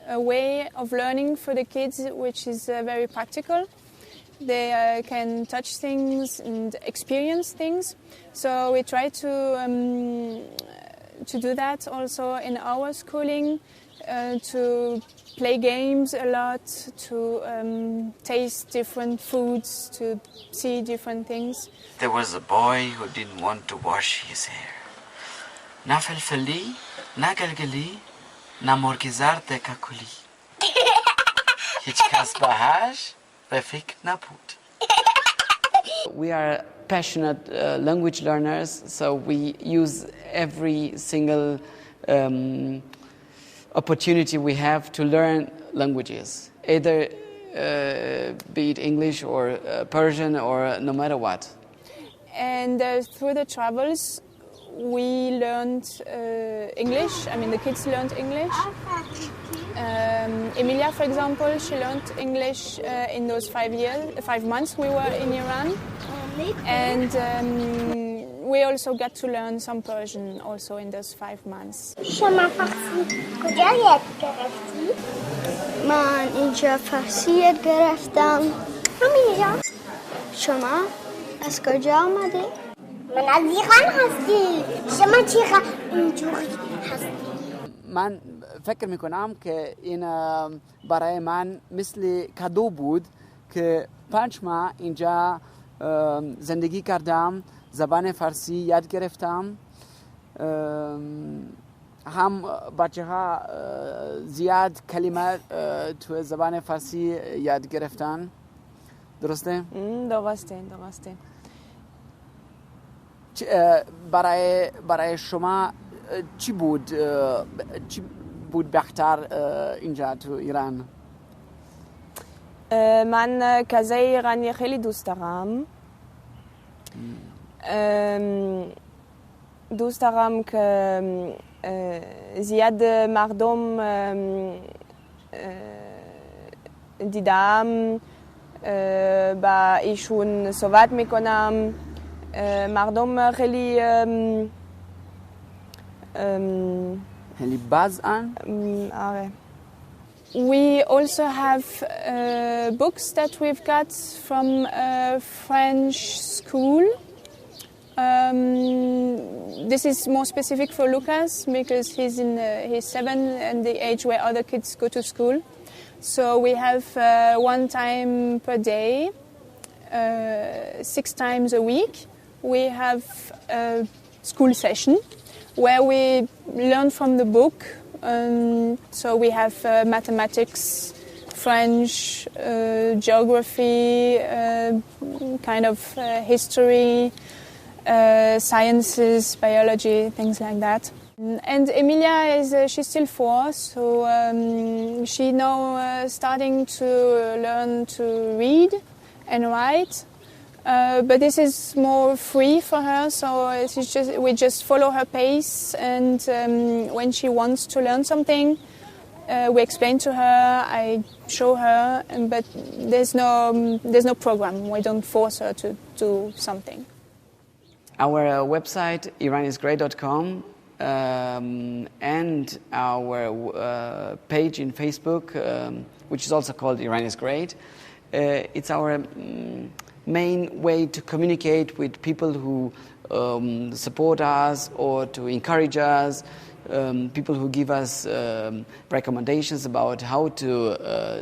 a way of learning for the kids which is very practical. They can touch things and experience things. So we try to do that also in our schooling, to play games a lot, to taste different foods, to see different things. There was a boy who didn't want to wash his hair. Na felfeli, na galgali, na morgizar de kakuli. Hitchkas bahaj, befik na put. We are passionate language learners, so we use every single opportunity we have to learn languages, either be it English or Persian or no matter what. And through the travels, we learned English. I mean, the kids learned English. Emilia, for example, she learned English in those 5 months we were in Iran. And we also got to learn some Persian also in those 5 months. شما فارسی کجا یاد گرفتی؟ من اینجا فارسی یاد گرفتم. همینجا. شما از کجا آمده؟ من از ایران هستی. شما چرا اینجوری هستی؟ من فکر میکنم که این برای من مثل کادو بود که 5 ماه اینجا زندگی کردم، زبان فارسی یاد گرفتم. هم بچه ها زیاد کلمات تو زبان فارسی یاد گرفتن. درسته؟ درسته. برای شما چی بود بهتر اینجا تو ایران؟ من کزای ایرانی خیلی دوست دارم. دوست دارم که زیاد مردم دیدم، با ایشون صحبت میکنم. مردم خیلی بازن. آره. We also have books that we've got from a French school. This is more specific for Lucas because he's 7 and the age where other kids go to school. So we have 1 time per day, 6 times a week. We have a school session where we learn from the book. So we have mathematics, French, geography, kind of history, sciences, biology, things like that. And Emilia she's still 4, so she now starting to learn to read and write. But this is more free for her, so we just follow her pace, and when she wants to learn something, we explain to her, I show her, but there's no program. We don't force her to do something. Our website, iranisgreat.com, and our page in Facebook, which is also called Iran is Great. It's our main way to communicate with people who support us or to encourage us, people who give us recommendations about how to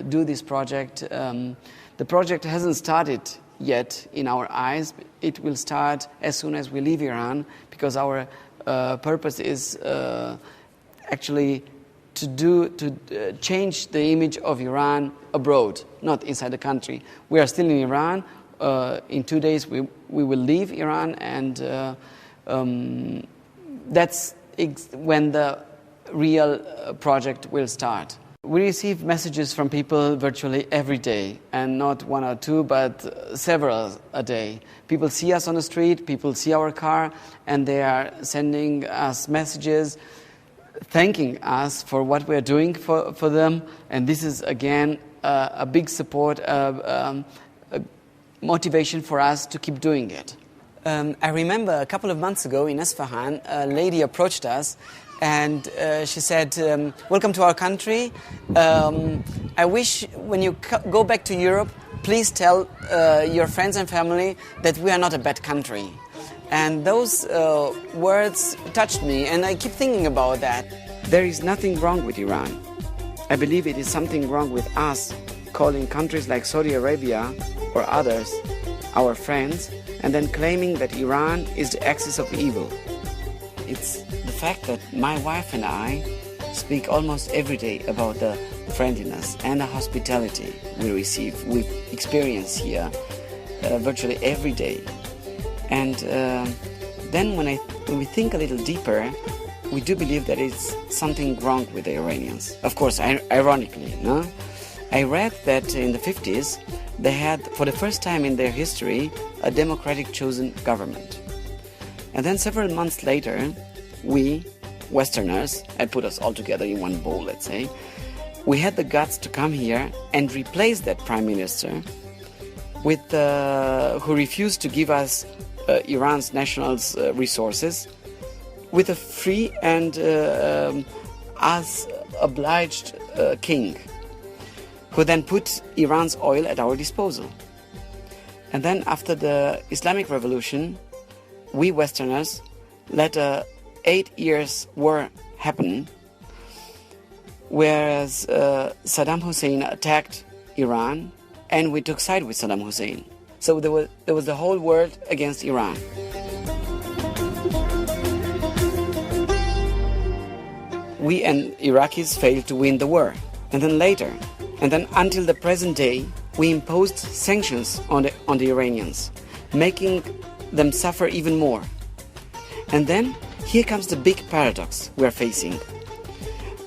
do this project. The project hasn't started yet in our eyes. It will start as soon as we leave Iran, because our purpose is actually to change the image of Iran abroad, not inside the country. We are still in Iran. In 2 days we will leave Iran, and that's when the real project will start. We receive messages from people virtually every day, and not 1 or 2, but several a day. People see us on the street, people see our car, and they are sending us messages thanking us for what we are doing for them. And this is again a big support, a motivation for us to keep doing it. I remember a couple of months ago in Isfahan, a lady approached us And she said, welcome to our country. I wish when you go back to Europe, please tell your friends and family that we are not a bad country. And those words touched me, and I keep thinking about that. There is nothing wrong with Iran. I believe it is something wrong with us calling countries like Saudi Arabia or others our friends and then claiming that Iran is the axis of evil. It's the fact that my wife and I speak almost every day about the friendliness and the hospitality we experience here virtually every day. And then when we think a little deeper, we do believe that it's something wrong with the Iranians. Of course, ironically, no? I read that in the 50s, they had, for the first time in their history, a democratic chosen government. And then several months later, we, Westerners, I put us all together in one bowl, let's say, we had the guts to come here and replace that prime minister with who refused to give us Iran's national resources with a free and as obliged king, who then put Iran's oil at our disposal. And then after the Islamic Revolution, we Westerners let a 8 years war happen, whereas Saddam Hussein attacked Iran and we took side with Saddam Hussein. So there was the whole world against Iran. We and Iraqis failed to win the war. And then until the present day, we imposed sanctions on the Iranians, making them suffer even more. And then here comes the big paradox we are facing.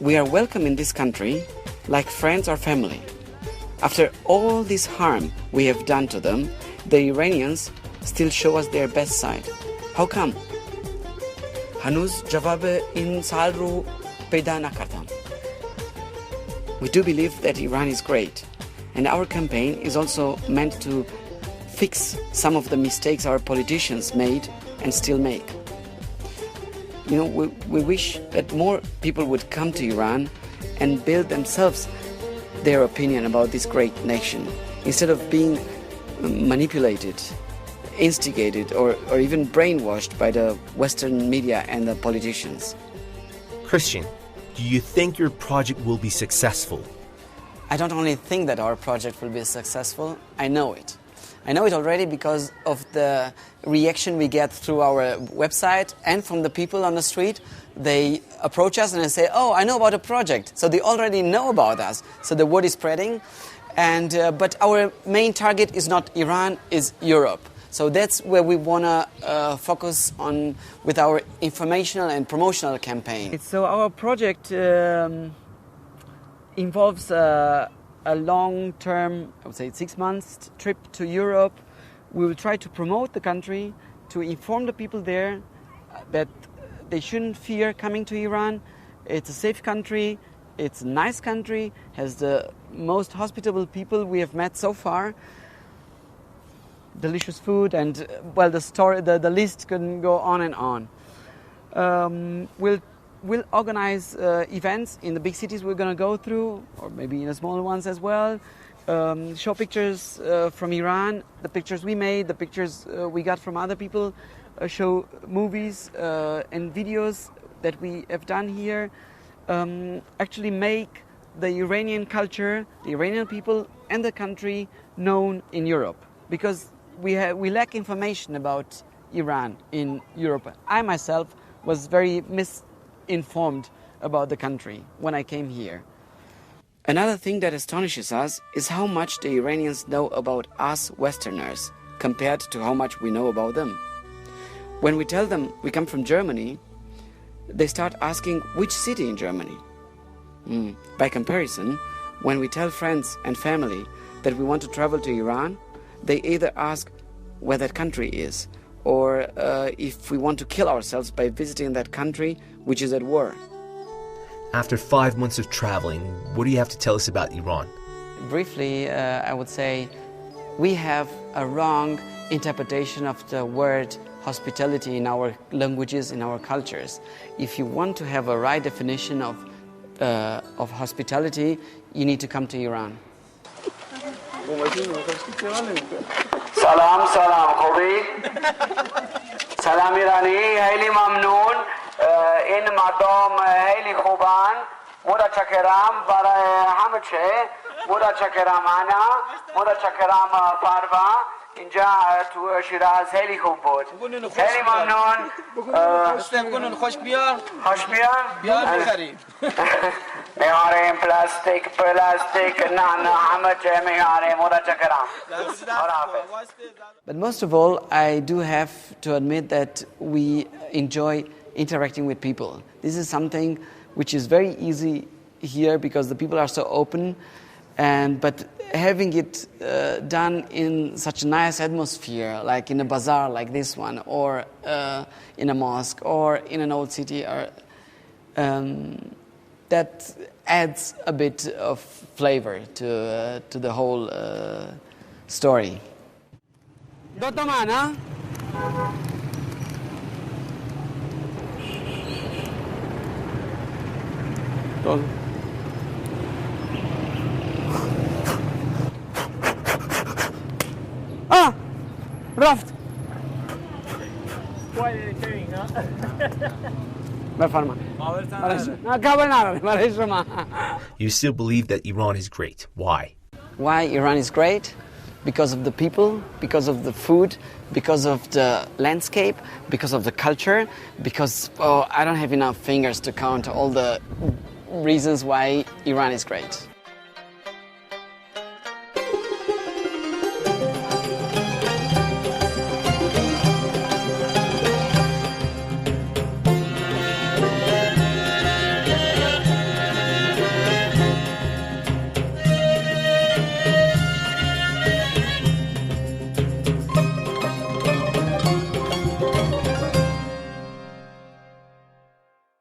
We are welcome in this country like friends or family. After all this harm we have done to them, the Iranians still show us their best side. How come? هنوز جواب این سوال رو پیدا نکردم. We do believe that Iran is great, and our campaign is also meant to fix some of the mistakes our politicians made and still make. You know, we wish that more people would come to Iran and build themselves their opinion about this great nation, instead of being manipulated, instigated, or even brainwashed by the Western media and the politicians. Christian, do you think your project will be successful? I don't only think that our project will be successful, I know it. I know it already because of the reaction we get through our website and from the people on the street. They approach us and they say, oh, I know about a project. So they already know about us. So the word is spreading. But our main target is not Iran, is Europe. So that's where we want to focus on with our informational and promotional campaign. So our project involves a long-term, I would say 6 months trip to Europe. We will try to promote the country, to inform the people there that they shouldn't fear coming to Iran. It's a safe country, it's a nice country, has the most hospitable people we have met so far. Delicious food, and well, the list can go on and on. We'll organize events in the big cities we're going to go through, or maybe in the smaller ones as well. Show pictures from Iran, the pictures we made, the pictures we got from other people. Show movies and videos that we have done here. Actually make the Iranian culture, the Iranian people, and the country known in Europe, because we lack information about Iran in Europe. I myself was very misinformed about the country when I came here. Another thing that astonishes us is how much the Iranians know about us Westerners compared to how much we know about them. When we tell them we come from Germany, they start asking which city in Germany. By comparison, when we tell friends and family that we want to travel to Iran, they either ask where that country is, or if we want to kill ourselves by visiting that country which is at war. After 5 months of traveling, what do you have to tell us about Iran? Briefly, I would say we have a wrong interpretation of the word hospitality in our languages, in our cultures. If you want to have a right definition of hospitality, you need to come to Iran. سلام خوبی سلام ایرانی خیلی ممنون این مردم خیلی خوبن متشکرم برای همه چی متشکرم انا متشکرم فروا اینجا تو شیراز خیلی خوب بود خیلی ممنون بگونن خوش بیار بیار بخریم میاریم پلاستیک نه همه چی میاریم متشکرم But most of all, I do have to admit that we enjoy interacting with people. This is something which is very easy here because the people are so open, but having it done in such a nice atmosphere, like in a bazaar like this one, or in a mosque, or in an old city, that adds a bit of flavor to the whole story. Dotomana? رفت You still believe that Iran is great. Why? Why Iran is great? Because of the people, because of the food, because of the landscape, because of the culture, because I don't have enough fingers to count all the reasons why Iran is great.